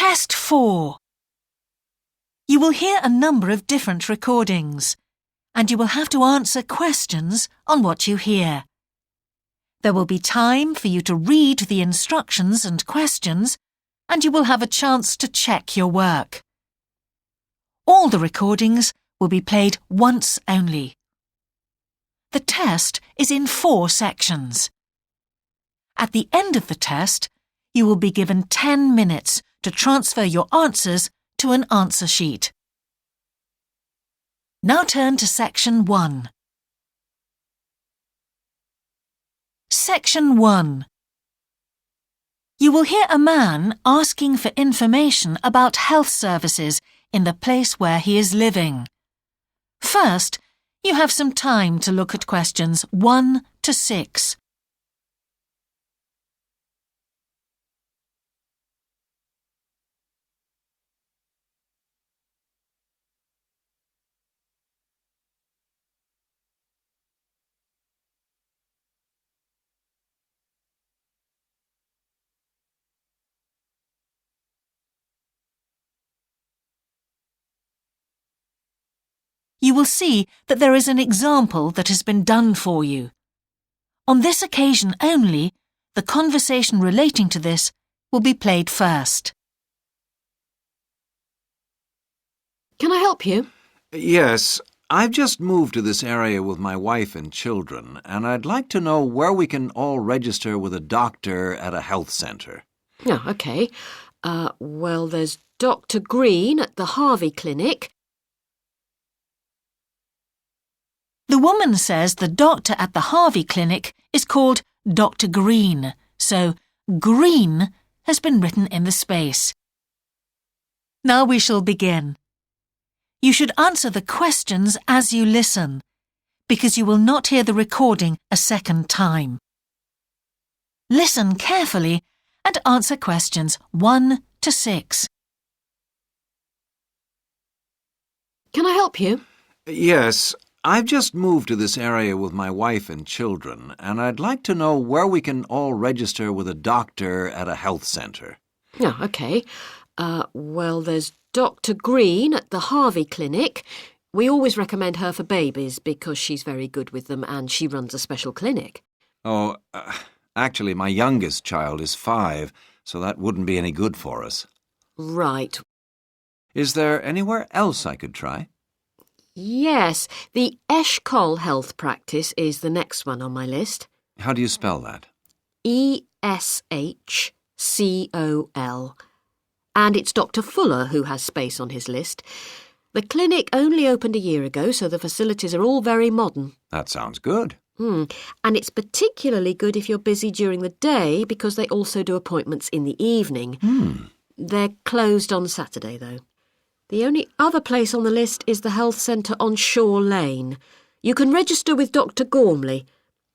Test 4. You will hear a number of different recordings, and you will have to answer questions on what you hear. There will be time for you to read the instructions and questions, and you will have a chance to check your work. All the recordings will be played once only. The test is in 4 sections. At the end of the test, you will be given 10 minutes to transfer your answers to an answer sheet. Now turn to Section 1. Section 1. You will hear a man asking for information about health services in the place where he is living. First, you have some time to look at questions 1 to 6. You will see that there is an example that has been done for you. On this occasion only, the conversation relating to this will be played first. Can I help you? Yes, I've just moved to this area with my wife and children, and I'd like to know where we can all register with a doctor at a health centre. Oh, OK. Well, there's Dr. Green at the Harvey Clinic. The woman says the doctor at the Harvey Clinic is called Dr. Green, so Green has been written in the space. Now we shall begin. You should answer the questions as you listen, because you will not hear the recording a second time. Listen carefully and answer questions 1 to 6. Can I help you? Yes, I've just moved to this area with my wife and children, and I'd like to know where we can all register with a doctor at a health centre. Oh, OK. Well, there's Dr. Green at the Harvey Clinic. We always recommend her for babies because she's very good with them and she runs a special clinic. Oh, actually, my youngest child is 5, so that wouldn't be any good for us. Right. Is there anywhere else I could try? Yes, the Eshcol Health Practice is the next one on my list. How do you spell that? Eshcol. And it's Dr. Fuller who has space on his list. The clinic only opened a year ago, so the facilities are all very modern. That sounds good. And it's particularly good if you're busy during the day because they also do appointments in the evening. They're closed on Saturday, though. The only other place on the list is the health centre on Shore Lane. You can register with Dr. Gormley.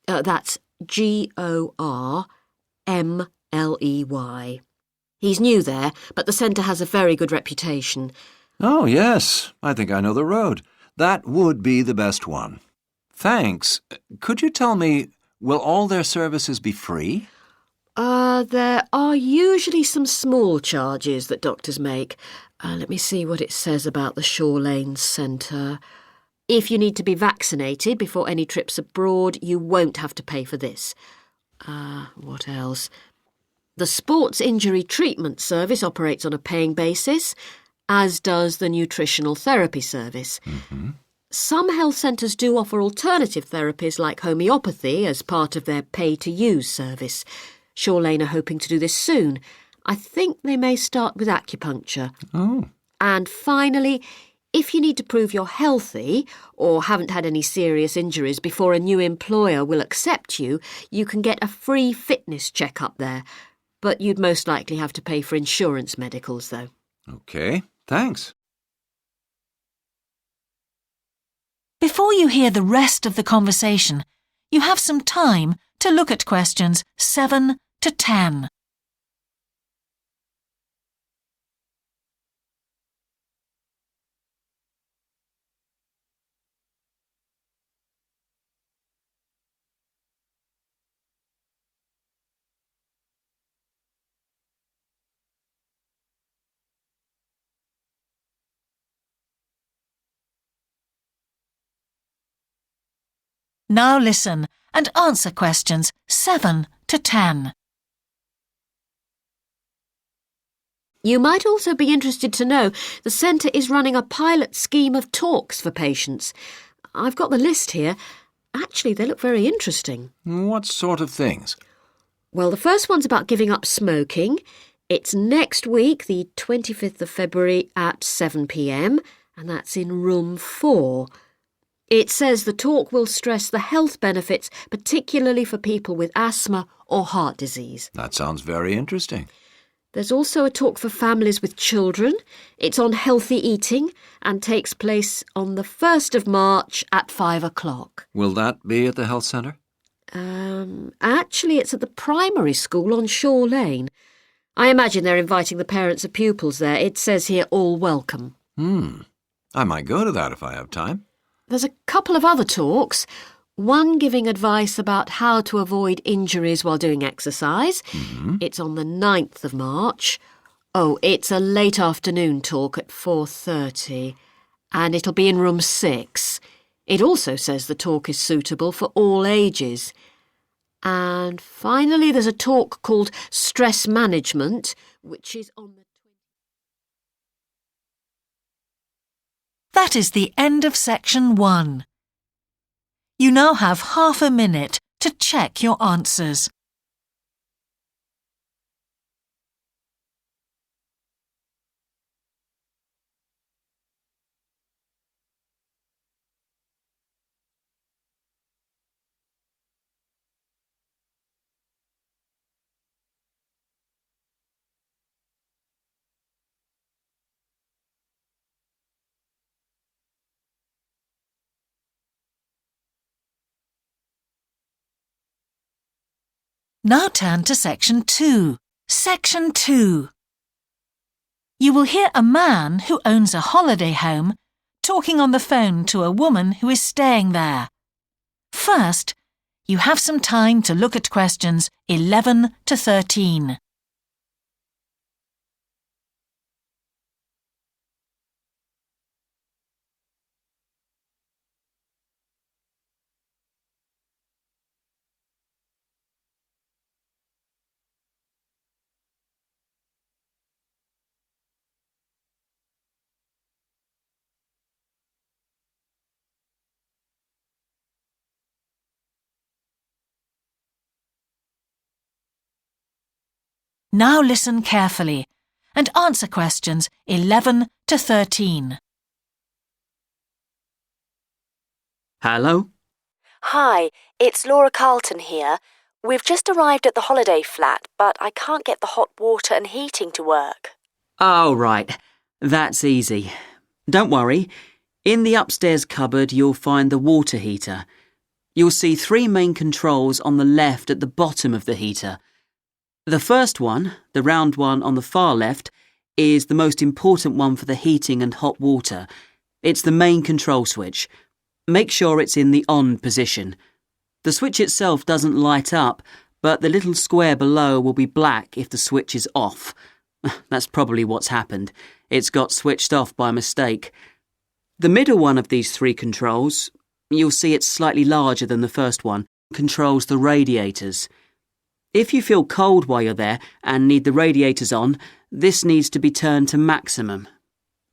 That's Gormley. He's new there, but the centre has a very good reputation. Oh, yes. I think I know the road. That would be the best one. Thanks. Could you tell me, will all their services be free? There are usually some small charges that doctors make. Let me see what it says about the Shore Lane Centre. If you need to be vaccinated before any trips abroad, you won't have to pay for this. What else? The Sports Injury Treatment Service operates on a paying basis, as does the Nutritional Therapy Service. Some health centres do offer alternative therapies like homeopathy as part of their pay-to-use service. Shore Lane are hoping to do this soon. I think they may start with acupuncture. Oh. And finally, if you need to prove you're healthy or haven't had any serious injuries before a new employer will accept you, you can get a free fitness check-up there. But you'd most likely have to pay for insurance medicals, though. OK, thanks. Before you hear the rest of the conversation, you have some time to look at questions 7 to 10. Now listen and answer questions 7 to 10. You might also be interested to know the centre is running a pilot scheme of talks for patients. I've got the list here. Actually, they look very interesting. What sort of things? Well, the first one's about giving up smoking. It's next week, the 25th of February at 7 p.m, and that's in room 4. It says the talk will stress the health benefits, particularly for people with asthma or heart disease. That sounds very interesting. There's also a talk for families with children. It's on healthy eating and takes place on the 1st of March at 5 o'clock. Will that be at the health centre? Actually, it's at the primary school on Shore Lane. I imagine they're inviting the parents of pupils there. It says here, all welcome. I might go to that if I have time. There's a couple of other talks. One giving advice about how to avoid injuries while doing exercise. It's on the 9th of March. Oh, it's a late afternoon talk at 4:30, and it'll be in room 6. It also says the talk is suitable for all ages. And finally, there's a talk called Stress Management, which is on the... That is the end of section 1. You now have half a minute to check your answers. Now turn to section 2. Section 2. You will hear a man who owns a holiday home talking on the phone to a woman who is staying there. First, you have some time to look at questions 11 to 13. Now listen carefully and answer questions 11 to 13. Hello? Hi, it's Laura Carlton here. We've just arrived at the holiday flat, but I can't get the hot water and heating to work. Oh, right. That's easy. Don't worry. In the upstairs cupboard, you'll find the water heater. You'll see 3 main controls on the left at the bottom of the heater. The first one, the round one on the far left, is the most important one for the heating and hot water. It's the main control switch. Make sure it's in the on position. The switch itself doesn't light up, but the little square below will be black if the switch is off. That's probably what's happened. It's got switched off by mistake. The middle one of these 3 controls, you'll see it's slightly larger than the first one, controls the radiators. If you feel cold while you're there and need the radiators on, this needs to be turned to maximum.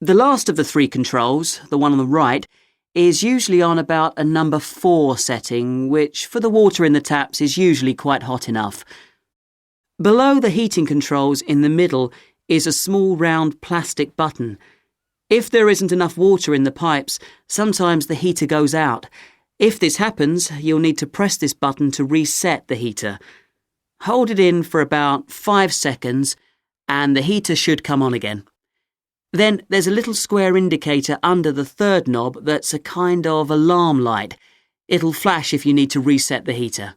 The last of the 3 controls, the one on the right, is usually on about a number 4 setting, which for the water in the taps is usually quite hot enough. Below the heating controls in the middle is a small round plastic button. If there isn't enough water in the pipes, sometimes the heater goes out. If this happens, you'll need to press this button to reset the heater. Hold it in for about 5 seconds and the heater should come on again. Then there's a little square indicator under the 3rd knob that's a kind of alarm light. It'll flash if you need to reset the heater.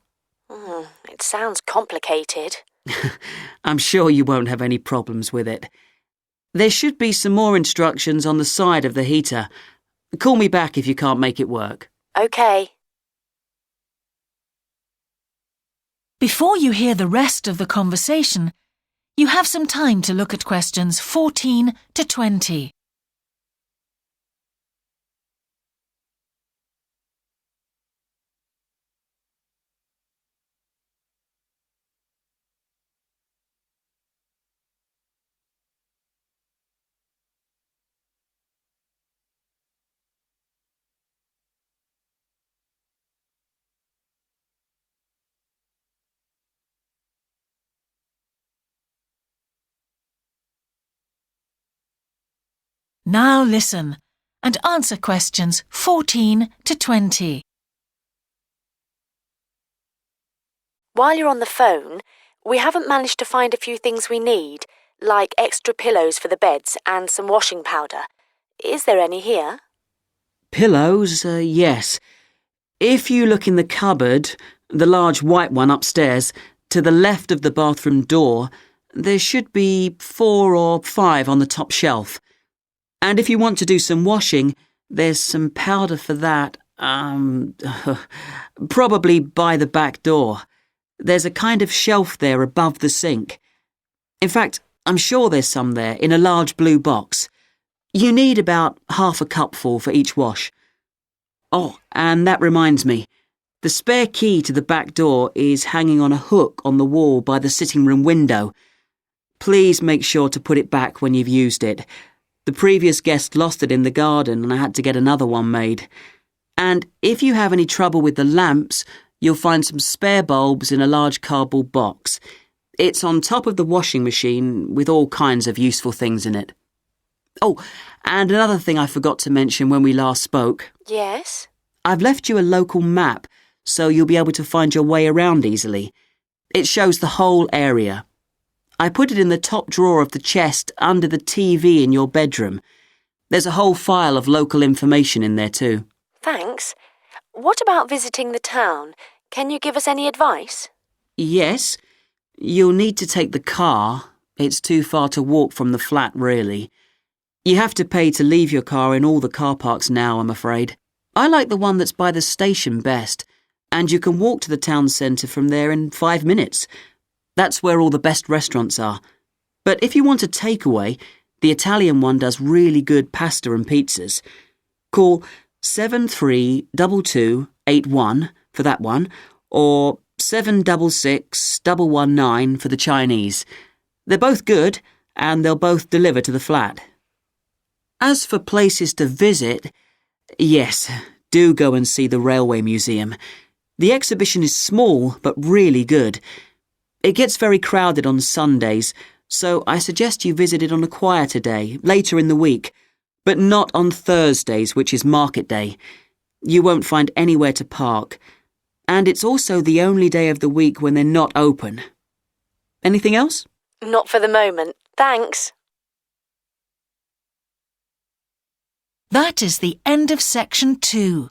It sounds complicated. I'm sure you won't have any problems with it. There should be some more instructions on the side of the heater. Call me back if you can't make it work. OK. Before you hear the rest of the conversation, you have some time to look at questions 14 to 20. Now listen and answer questions 14 to 20. While you're on the phone, we haven't managed to find a few things we need, like extra pillows for the beds and some washing powder. Is there any here? Pillows, yes. If you look in the cupboard, the large white one upstairs, to the left of the bathroom door, there should be 4 or 5 on the top shelf. And if you want to do some washing, there's some powder for that, probably by the back door. There's a kind of shelf there above the sink. In fact, I'm sure there's some there in a large blue box. You need about half a cupful for each wash. Oh, and that reminds me. The spare key to the back door is hanging on a hook on the wall by the sitting room window. Please make sure to put it back when you've used it. The previous guest lost it in the garden and I had to get another one made. And if you have any trouble with the lamps, you'll find some spare bulbs in a large cardboard box. It's on top of the washing machine with all kinds of useful things in it. Oh, and another thing I forgot to mention when we last spoke. Yes? I've left you a local map so you'll be able to find your way around easily. It shows the whole area. I put it in the top drawer of the chest under the TV in your bedroom. There's a whole file of local information in there too. Thanks. What about visiting the town? Can you give us any advice? Yes, you'll need to take the car. It's too far to walk from the flat, really. You have to pay to leave your car in all the car parks now, I'm afraid. I like the one that's by the station best, and you can walk to the town centre from there in 5 minutes. That's where all the best restaurants are. But if you want a takeaway, the Italian one does really good pasta and pizzas. Call 732281 for that one, or 766119 for the Chinese. They're both good, and they'll both deliver to the flat. As for places to visit, yes, do go and see the Railway Museum. The exhibition is small, but really good. It gets very crowded on Sundays, so I suggest you visit it on a quieter day, later in the week, but not on Thursdays, which is market day. You won't find anywhere to park, and it's also the only day of the week when they're not open. Anything else? Not for the moment. Thanks. That is the end of section 2.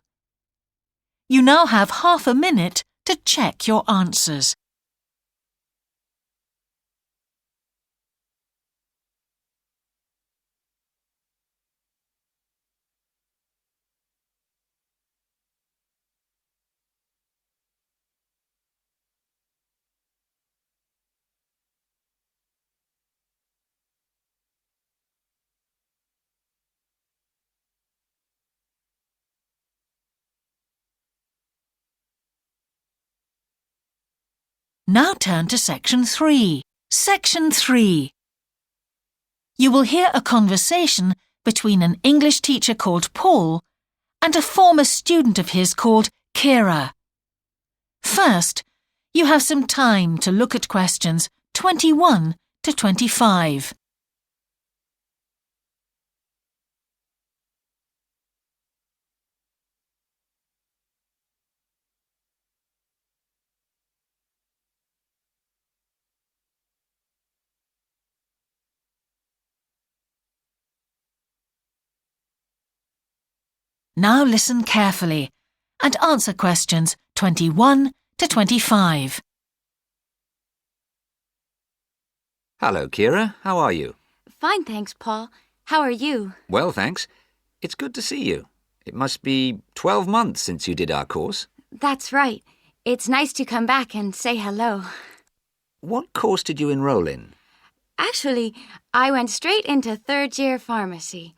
You now have half a minute to check your answers. Now turn to section 3. Section 3. You will hear a conversation between an English teacher called Paul and a former student of his called Kira. First, you have some time to look at questions 21 to 25. Now listen carefully and answer questions 21 to 25. Hello, Kira. How are you? Fine, thanks, Paul. How are you? Well, thanks. It's good to see you. It must be 12 months since you did our course. That's right. It's nice to come back and say hello. What course did you enroll in? Actually, I went straight into third-year pharmacy.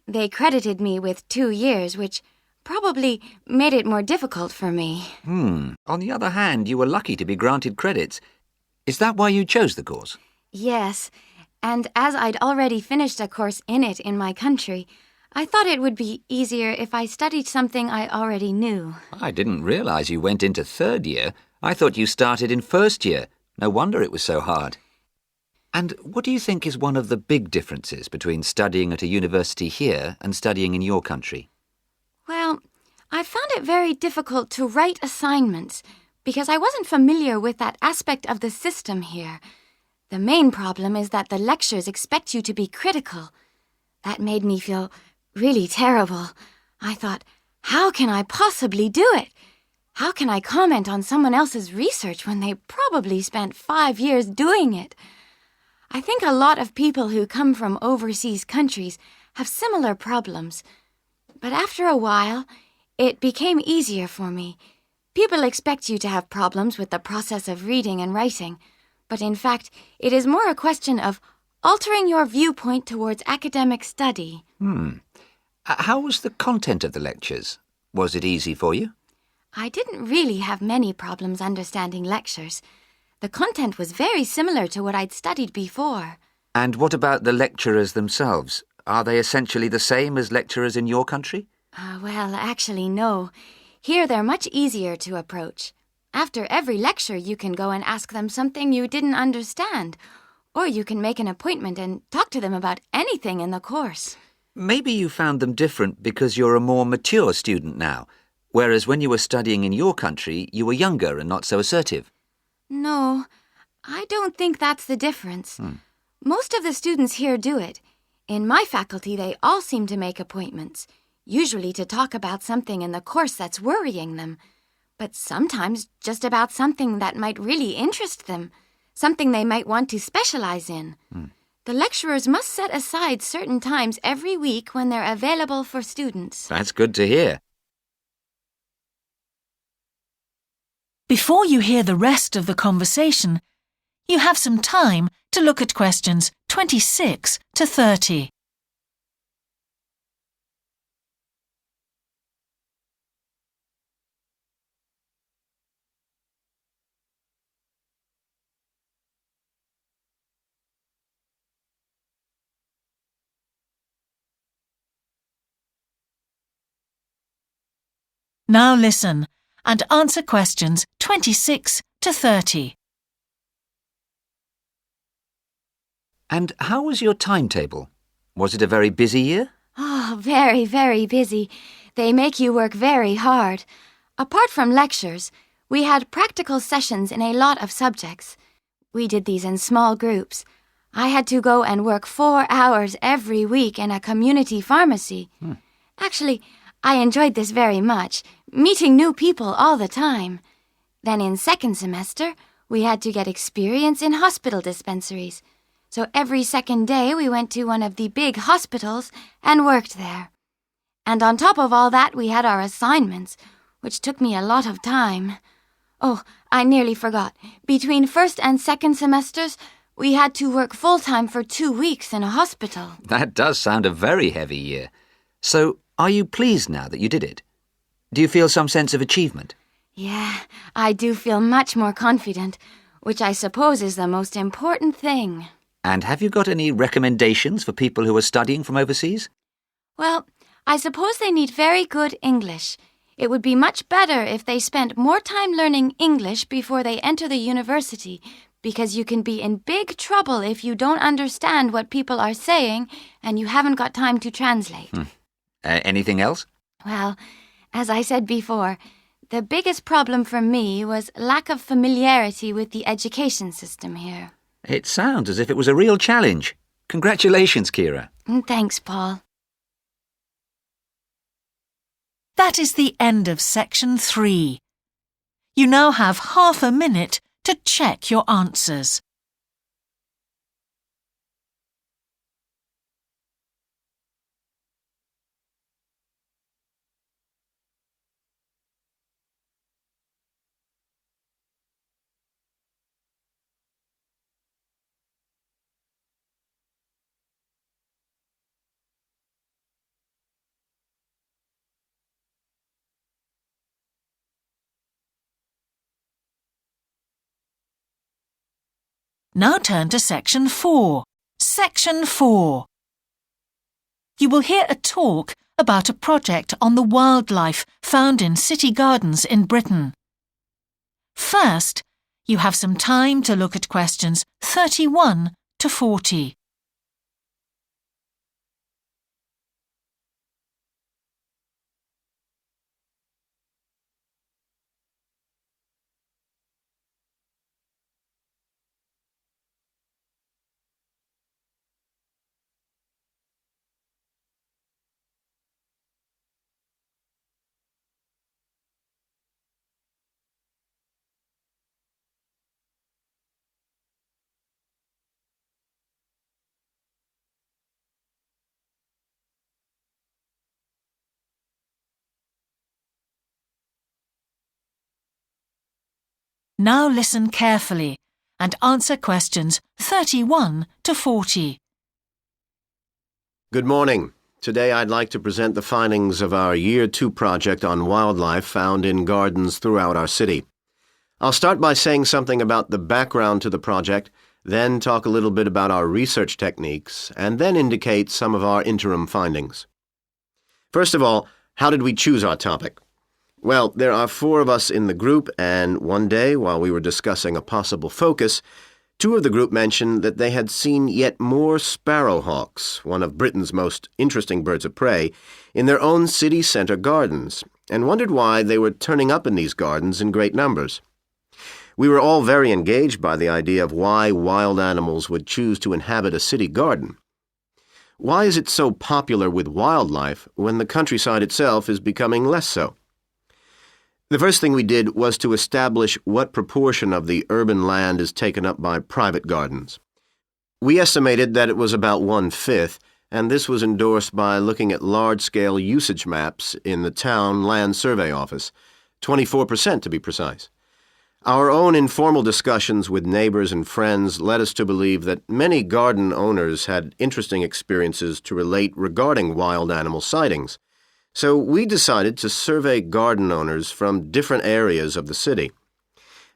They credited me with 2 years, which probably made it more difficult for me. On the other hand, you were lucky to be granted credits. Is that why you chose the course? Yes, and as I'd already finished a course in it in my country, I thought it would be easier if I studied something I already knew. I didn't realize you went into third year. I thought you started in first year. No wonder it was so hard. And what do you think is one of the big differences between studying at a university here and studying in your country? Well, I found it very difficult to write assignments because I wasn't familiar with that aspect of the system here. The main problem is that the lectures expect you to be critical. That made me feel really terrible. I thought, how can I possibly do it? How can I comment on someone else's research when they probably spent 5 years doing it? I think a lot of people who come from overseas countries have similar problems. But after a while, it became easier for me. People expect you to have problems with the process of reading and writing, but in fact, it is more a question of altering your viewpoint towards academic study. How was the content of the lectures? Was it easy for you? I didn't really have many problems understanding lectures. The content was very similar to what I'd studied before. And what about the lecturers themselves? Are they essentially the same as lecturers in your country? Well, actually, no. Here they're much easier to approach. After every lecture, you can go and ask them something you didn't understand, or you can make an appointment and talk to them about anything in the course. Maybe you found them different because you're a more mature student now, whereas when you were studying in your country, you were younger and not so assertive. No, I don't think that's the difference. Most of the students here do it. In my faculty, they all seem to make appointments, usually to talk about something in the course that's worrying them, but sometimes just about something that might really interest them, something they might want to specialize in. The lecturers must set aside certain times every week when they're available for students. That's good to hear. Before you hear the rest of the conversation, you have some time to look at questions 26 to 30. Now listen and answer questions 26 to 30. And how was your timetable? Was it a very busy year? Oh, very, very busy. They make you work very hard. Apart from lectures, we had practical sessions in a lot of subjects. We did these in small groups. I had to go and work 4 hours every week in a community pharmacy. Actually, I enjoyed this very much, meeting new people all the time. Then in second semester, we had to get experience in hospital dispensaries. So every second day we went to one of the big hospitals and worked there. And on top of all that, we had our assignments, which took me a lot of time. Oh, I nearly forgot. Between first and second semesters, we had to work full-time for 2 weeks in a hospital. That does sound a very heavy year. So, are you pleased now that you did it? Do you feel some sense of achievement? Yeah, I do feel much more confident, which I suppose is the most important thing. And have you got any recommendations for people who are studying from overseas? Well, I suppose they need very good English. It would be much better if they spent more time learning English before they enter the university, because you can be in big trouble if you don't understand what people are saying and you haven't got time to translate. Anything else? Well, as I said before, the biggest problem for me was lack of familiarity with the education system here. It sounds as if it was a real challenge. Congratulations, Kira. Thanks, Paul. That is the end of section 3. You now have half a minute to check your answers. Now turn to section 4. Section 4. You will hear a talk about a project on the wildlife found in city gardens in Britain. First, you have some time to look at questions 31 to 40. Now listen carefully and answer questions 31 to 40. Good morning. Today I'd like to present the findings of our Year 2 project on wildlife found in gardens throughout our city. I'll start by saying something about the background to the project, then talk a little bit about our research techniques, and then indicate some of our interim findings. First of all, how did we choose our topic? Well, there are 4 of us in the group, and one day, while we were discussing a possible focus, 2 of the group mentioned that they had seen yet more sparrowhawks, one of Britain's most interesting birds of prey, in their own city centre gardens, and wondered why they were turning up in these gardens in great numbers. We were all very engaged by the idea of why wild animals would choose to inhabit a city garden. Why is it so popular with wildlife when the countryside itself is becoming less so? The first thing we did was to establish what proportion of the urban land is taken up by private gardens. We estimated that it was about 1/5, and this was endorsed by looking at large-scale usage maps in the town land survey office, 24% to be precise. Our own informal discussions with neighbors and friends led us to believe that many garden owners had interesting experiences to relate regarding wild animal sightings. So we decided to survey garden owners from different areas of the city.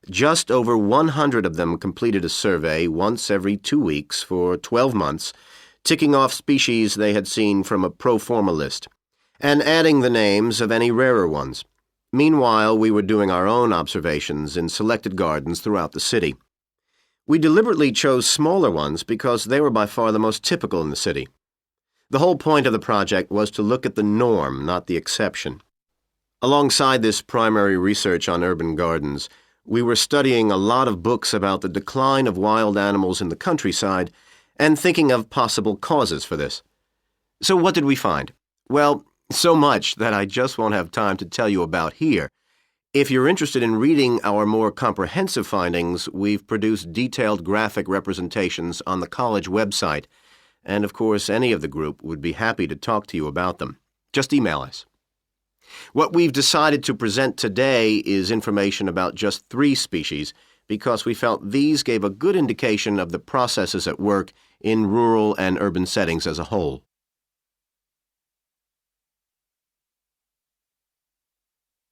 Just over 100 of them completed a survey once every 2 weeks for 12 months, ticking off species they had seen from a pro forma list, and adding the names of any rarer ones. Meanwhile, we were doing our own observations in selected gardens throughout the city. We deliberately chose smaller ones because they were by far the most typical in the city. The whole point of the project was to look at the norm, not the exception. Alongside this primary research on urban gardens, we were studying a lot of books about the decline of wild animals in the countryside and thinking of possible causes for this. So what did we find? Well, so much that I just won't have time to tell you about here. If you're interested in reading our more comprehensive findings, we've produced detailed graphic representations on the college website. And, of course, any of the group would be happy to talk to you about them. Just email us. What we've decided to present today is information about just 3 species because we felt these gave a good indication of the processes at work in rural and urban settings as a whole.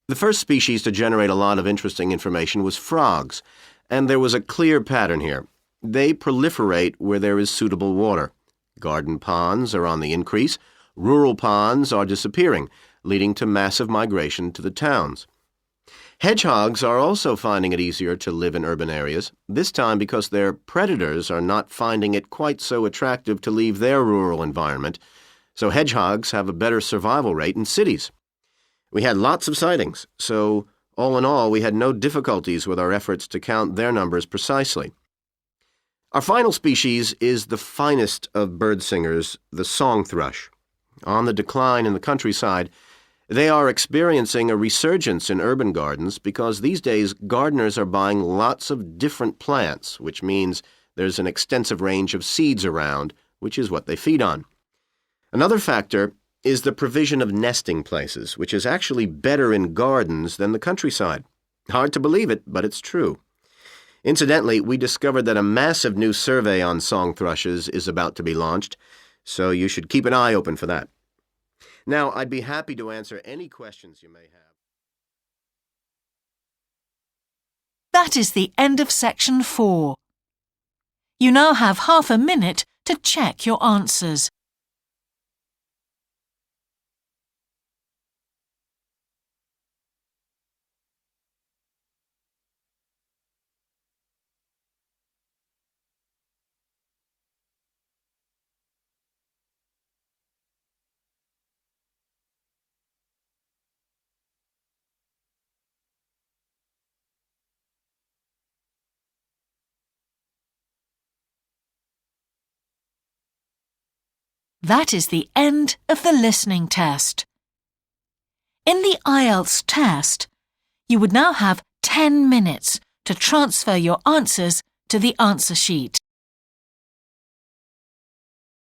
The first species to generate a lot of interesting information was frogs, and there was a clear pattern here. They proliferate where there is suitable water. Garden ponds are on the increase, rural ponds are disappearing, leading to massive migration to the towns. Hedgehogs are also finding it easier to live in urban areas, this time because their predators are not finding it quite so attractive to leave their rural environment, so hedgehogs have a better survival rate in cities. We had lots of sightings, so all in all we had no difficulties with our efforts to count their numbers precisely. Our final species is the finest of bird singers, the song thrush. On the decline in the countryside, they are experiencing a resurgence in urban gardens because these days gardeners are buying lots of different plants, which means there's an extensive range of seeds around, which is what they feed on. Another factor is the provision of nesting places, which is actually better in gardens than the countryside. Hard to believe it, but it's true. Incidentally, we discovered that a massive new survey on song thrushes is about to be launched, so you should keep an eye open for that. Now, I'd be happy to answer any questions you may have. That is the end of section 4. You now have half a minute to check your answers. That is the end of the listening test. In the IELTS test, you would now have 10 minutes to transfer your answers to the answer sheet.